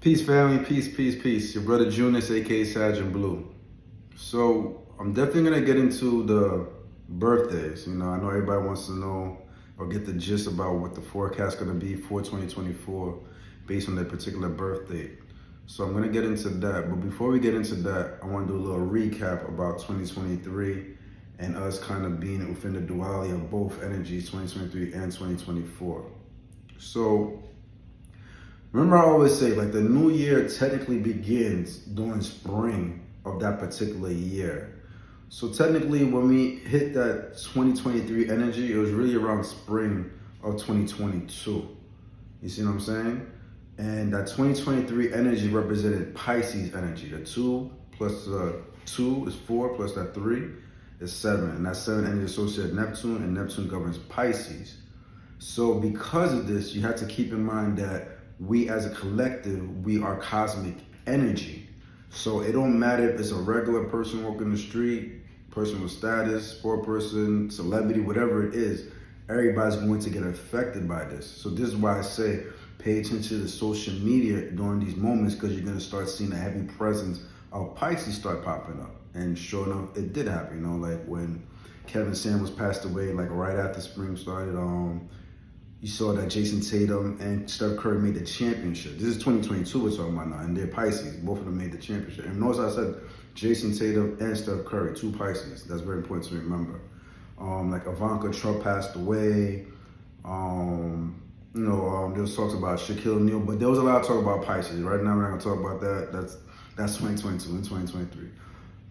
Peace, family. Peace, peace, peace. Your brother Junus, aka Sag Blue. So I'm definitely gonna get into the birthdays. I know everybody wants to know or get the gist about what the forecast gonna be for 2024 based on their particular birth date. So I'm gonna get into that. But before we get into that, I want to do a little recap about 2023 and us kind of being within the duality of both energies, 2023 and 2024. So remember, I always say, like, the new year technically begins during spring of that particular year. So technically, when we hit that 2023 energy, it was really around spring of 2022. You see what I'm saying? And that 2023 energy represented Pisces energy. The 2 plus the 2 is 4, plus that 3 is 7. And that 7 energy associated Neptune, and Neptune governs Pisces. So because of this, you have to keep in mind that we as a collective, we are cosmic energy. So it don't matter if it's a regular person walking the street, person with status, sport person, celebrity, whatever it is, everybody's going to get affected by this. So this is why I say pay attention to the social media during these moments, because you're going to start seeing a heavy presence of Pisces start popping up. And sure enough, it did happen. Like when Kevin Samuels passed away, like right after spring started, you saw that Jason Tatum and Steph Curry made the championship. This is 2022 we're talking about now, and they're Pisces. Both of them made the championship. And notice I said Jason Tatum and Steph Curry, 2 Pisces. That's very important to remember. Like Ivanka Trump passed away. There was talks about Shaquille O'Neal, but there was a lot of talk about Pisces. Right now, we're not gonna talk about that. That's 2022 and 2023.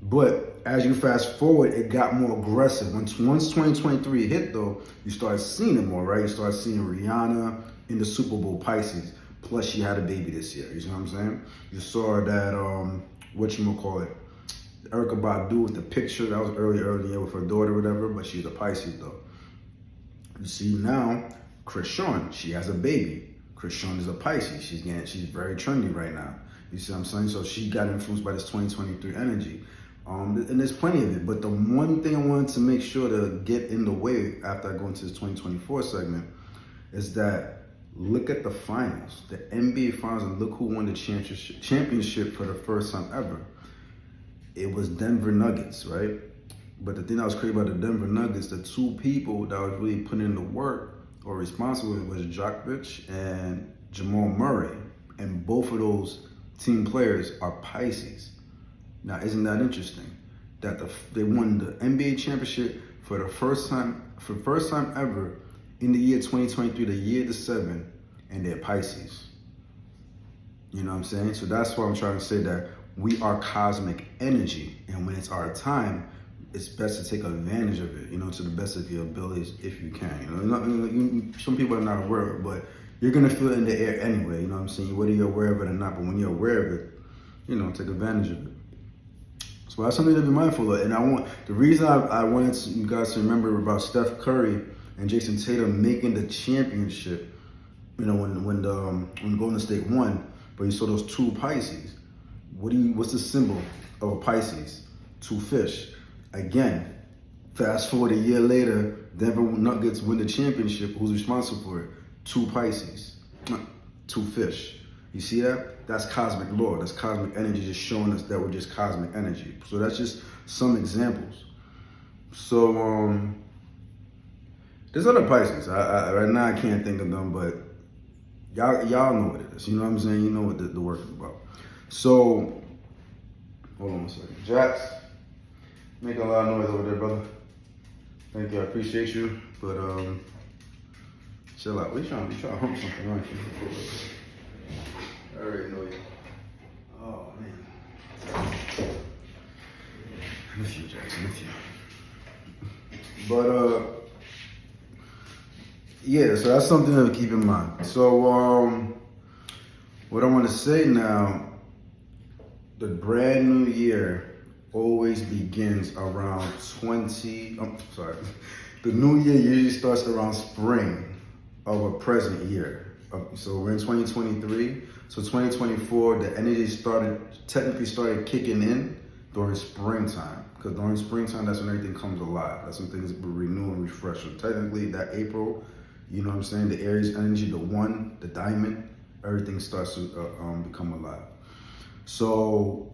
But as you fast forward, it got more aggressive. Once 2023 hit, though, you start seeing it more, right? You start seeing Rihanna in the Super Bowl Pisces. Plus, she had a baby this year. You see what I'm saying? You saw that, Erykah Badu with the picture. That was early with her daughter, whatever. But she's a Pisces, though. You see now, Krishan, she has a baby. Krishan is a Pisces. She's very trendy right now. You see what I'm saying? So she got influenced by this 2023 energy. And there's plenty of it. But the one thing I wanted to make sure to get in the way after I go into this 2024 segment is that look at the finals, the NBA finals, and look who won the championship for the first time ever. It was Denver Nuggets, right? But the thing that was crazy about the Denver Nuggets, the 2 people that was really putting in the work or responsible was Djokovic and Jamal Murray. And both of those team players are Pisces. Now, isn't that interesting? That they won the NBA championship for the first time ever in the year 2023, the year of the 7, and they're Pisces. You know what I'm saying? So that's why I'm trying to say that we are cosmic energy, and when it's our time, it's best to take advantage of it, to the best of your abilities if you can. Some people are not aware of it, but you're gonna feel it in the air anyway. You know what I'm saying? Whether you're aware of it or not, but when you're aware of it, take advantage of it. So that's something to be mindful of. And the reason I wanted you guys to remember about Steph Curry and Jason Tatum making the championship, when Golden State won, but you saw those 2 Pisces. What's the symbol of a Pisces? 2 fish. Again, fast forward a year later, Denver Nuggets win the championship. Who's responsible for it? 2 Pisces. 2 fish. You see that? That's cosmic law. That's cosmic energy just showing us that we're just cosmic energy. So that's just some examples. So there's other Pisces. Right now I can't think of them, but y'all know what it is. You know what I'm saying? You know what the work is about. So hold on a second. Jax, making a lot of noise over there, brother. Thank you. I appreciate you. But chill out. We trying to hump something, aren't you? I already know you. Oh, man. With you, Jackson, with you. But, yeah, so that's something to keep in mind. So, what I want to say now, the brand new year always begins around the new year usually starts around spring of a present year. So we're in 2023. So 2024, the energy technically started kicking in during springtime. Because during springtime, that's when everything comes alive. That's when things renew and refresh. So technically, that April, you know what I'm saying, the Aries energy, the 1, the diamond, everything starts to become alive. So,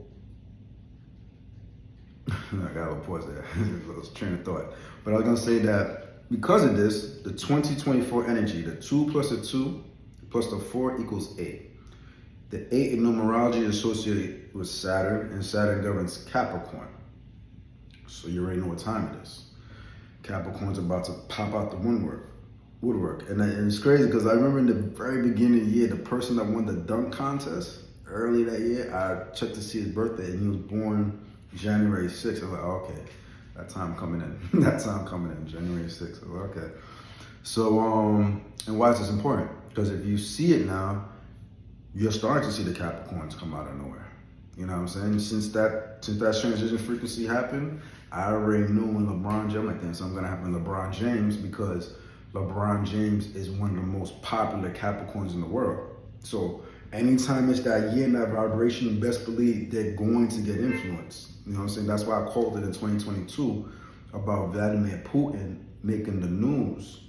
I got a pause there, a little train of thought. But I was gonna say that because of this, the 2024 energy, the 2 plus the 2 plus the 4 equals 8. The 8 in numerology is associated with Saturn, and Saturn governs Capricorn. So you already know what time it is. Capricorn's about to pop out the woodwork. And it's crazy because I remember in the very beginning of the year, the person that won the dunk contest early that year, I checked to see his birthday, and he was born January 6th. I was like, oh, okay, that time coming in. That time coming in, January 6th. I was like, okay. So, and why is this important? Because if you see it now, you're starting to see the Capricorns come out of nowhere. You know what I'm saying? Since that transition frequency happened, I already knew when LeBron James, like that, something's gonna happen to LeBron James, because LeBron James is one of the most popular Capricorns in the world. So anytime it's that year and that vibration, best believe they're going to get influenced. You know what I'm saying? That's why I called it in 2022 about Vladimir Putin making the news.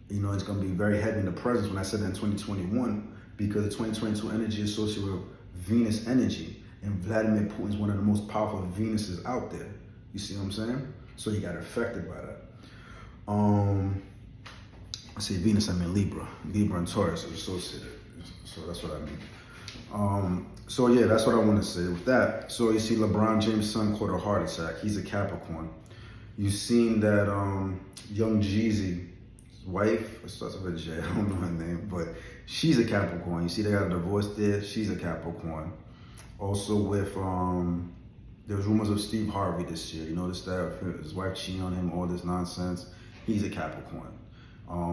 You know, it's gonna be very heavy in the presence when I said that in 2021, because the 2022 energy is associated with Venus energy, and Vladimir Putin is one of the most powerful Venuses out there. You see what I'm saying? So he got affected by that. I say Venus, I mean Libra. Libra and Taurus are associated. So that's what I mean. So yeah, that's what I want to say with that. So you see LeBron James' son caught a heart attack. He's a Capricorn. You've seen that young Jeezy, wife, it starts with a J, I don't know her name, but she's a Capricorn. You see they got a divorce there, she's a Capricorn. Also with, there was rumors of Steve Harvey this year. You notice that his wife cheating on him, all this nonsense. He's a Capricorn.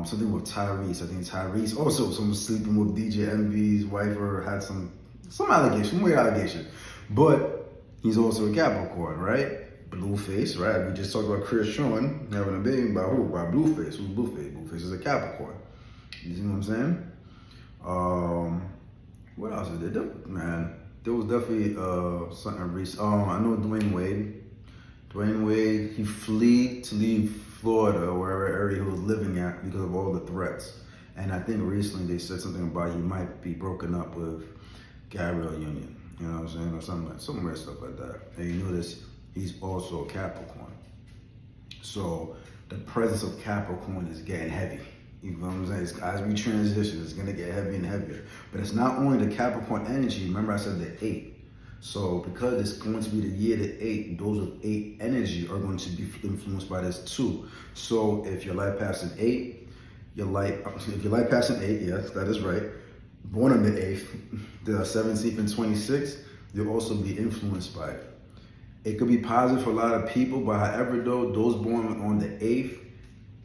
Something with Tyrese. I think Tyrese also some sleeping with DJ Envy's wife, or had some allegation, weird allegation. But he's also a Capricorn, right? Blueface, right? We just talked about Chris Sean having a baby by who? By Blueface. Who's Blueface? Blueface is a Capricorn. You see what I'm saying? What else is there? Man, there was definitely something recent. I know Dwayne Wade. Dwayne Wade, he fled to leave Florida, or wherever area he was living at, because of all the threats. And I think recently they said something about he might be broken up with Gabrielle Union. You know what I'm saying? Or some weird stuff like that. And you notice he's also a Capricorn. So the presence of Capricorn is getting heavy. You know what I'm saying? As we transition, it's going to get heavier and heavier. But it's not only the Capricorn energy. Remember I said the 8. So because it's going to be the year to 8, those with 8 energy are going to be influenced by this too. So if your life passed an 8, if your life passed an 8, yes, that is right. Born on the 8th, the 17th and 26th, you'll also be influenced by it. It could be positive for a lot of people, but however though, those born on the 8th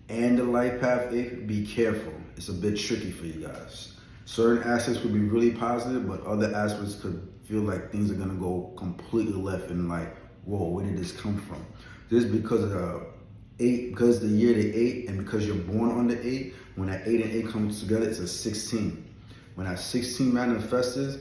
and the life path 8th, be careful. It's a bit tricky for you guys. Certain aspects could be really positive, but other aspects could feel like things are gonna go completely left and like, whoa, where did this come from? Just because of the 8, because the year to 8, and because you're born on the 8, when that 8 and 8 comes together, it's a 16. When that 16 manifests,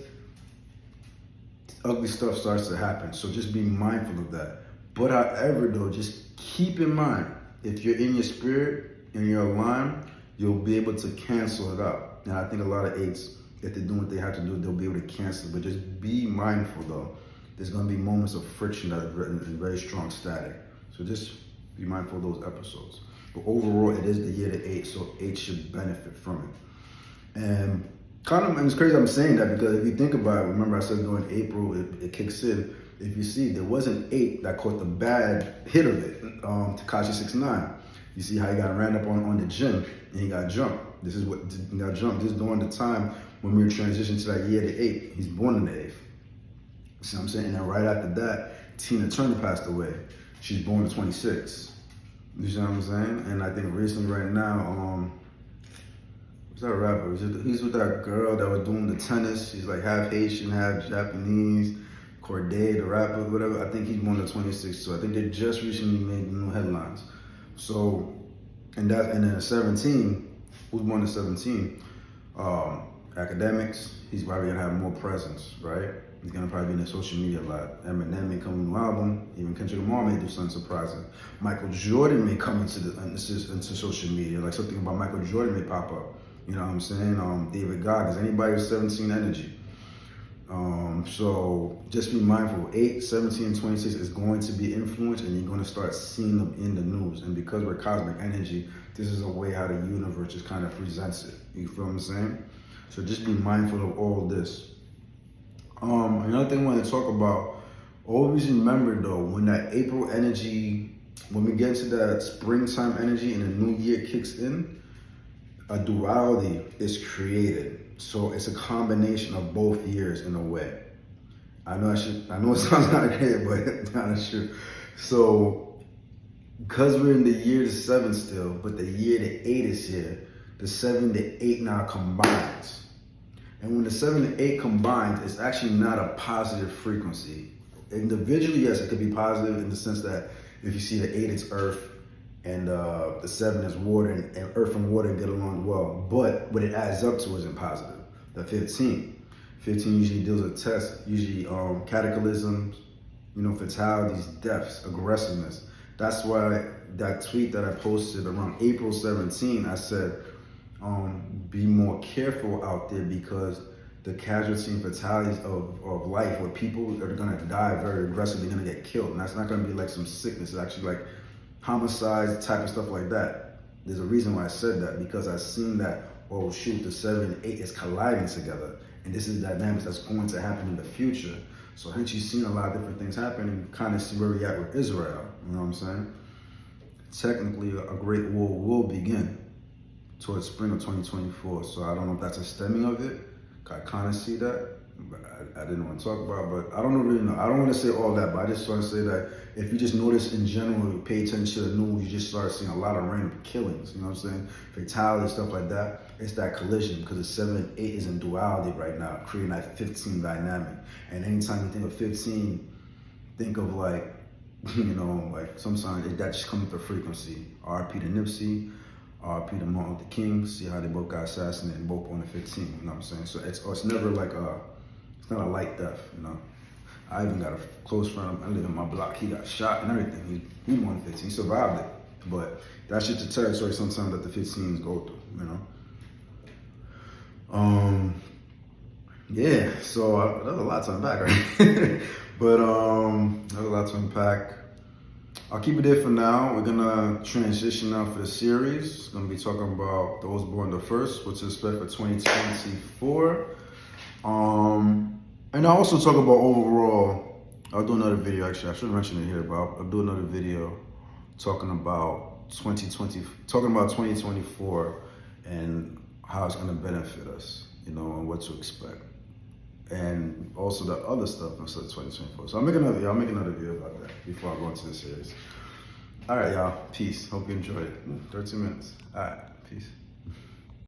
ugly stuff starts to happen. So just be mindful of that. But however though, just keep in mind, if you're in your spirit and you're aligned, you'll be able to cancel it out. And I think a lot of 8s, if they're doing what they have to do, they'll be able to cancel it. But just be mindful though. There's gonna be moments of friction that are very strong static. So just be mindful of those episodes. But overall, it is the year to 8, so 8 should benefit from it. And it's crazy I'm saying that, because if you think about it, remember I said during April, it kicks in. If you see, there was an 8 that caught the bad hit of it, Tekashi 6ix9ine. You see how he got ran up on the gym and he got jumped. This is what he got jumped. This is during the time when we were transitioning to that year to 8. He's born in the 8th. See what I'm saying? And then right after that, Tina Turner passed away. She's born the 26th. You see what I'm saying? And I think recently right now, what's that rapper? He's with that girl that was doing the tennis. She's like half Haitian, half Japanese. Corday, the rapper, whatever. I think he's born the 26th. So I think they just recently made new headlines. So, and then 17, who's born at 17? Academics, he's probably gonna have more presence, right? He's gonna probably be in the social media a lot. Eminem may come with a new album. Even Kendrick Lamar may do something surprising. Michael Jordan may come into social media. Like something about Michael Jordan may pop up. You know what I'm saying? David Goggins, anybody with 17 energy. So just be mindful. 8, 17, and 26 is going to be influenced, and you're going to start seeing them in the news. And because we're cosmic energy, this is a way how the universe just kind of presents it. You feel what I'm saying? So just be mindful of all of this. Another thing I want to talk about, always remember though, when that April energy, when we get into that springtime energy and the new year kicks in, a duality is created. So it's a combination of both years in a way. I know it sounds kind of great, but it's kind of true. So because we're in the year to 7 still, but the year to 8 is here, the 7 to 8 now combines. And when the 7 to 8 combines, it's actually not a positive frequency. Individually, yes, it could be positive in the sense that if you see the 8, it's earth, and the 7 is water, and earth and water get along well. But what it adds up to isn't positive. The 15 usually deals with tests, usually cataclysms, fatalities, deaths, aggressiveness. That's why that tweet that I posted around April 17, I said, be more careful out there, because the casualty and fatalities of life, where people are gonna die very aggressively, gonna get killed. And that's not gonna be like some sickness, it's actually like homicides, type of stuff like that. There's a reason why I said that, because I've seen that, oh shoot, the 7 and 8 is colliding together. And this is the dynamics that's going to happen in the future. So hence you've seen a lot of different things happen, and kind of see where we're at with Israel. You know what I'm saying? Technically, a great war will begin towards spring of 2024. So I don't know if that's a stemming of it. I kind of see that, but I didn't want to talk about, but I don't really know. I don't want to say all that, but I just want to say that if you just notice in general, you pay attention to the news, you just start seeing a lot of random killings, you know what I'm saying? Fatality, stuff like that. It's that collision, because the 7 and 8 is in duality right now, creating that 15 dynamic. And anytime you think of 15, think of like, like some sign that just comes with the frequency. RP to Nipsey, RP to Martin Luther King. See how they both got assassinated, both on the 15. You know what I'm saying? So it's never like it's not a light death. I even got a close friend. I live in my block. He got shot and everything. He won 15. He survived it. But that's just the territory sometimes that the 15s go through. Yeah. So there's a lot to unpack, right? But there's a lot to unpack. I'll keep it there for now. We're gonna transition now for the series. Gonna be talking about those born the first, what to expect for 2024. And I'll also talk about overall. I'll do another video. Actually, I should mention it here, but I'll do another video talking about 2024 and how it's gonna benefit us, and what to expect, and also the other stuff instead of 2024. So I'll make another video about that before I go into the series. All right, y'all. Peace. Hope you enjoyed it. 13 minutes. All right. Peace.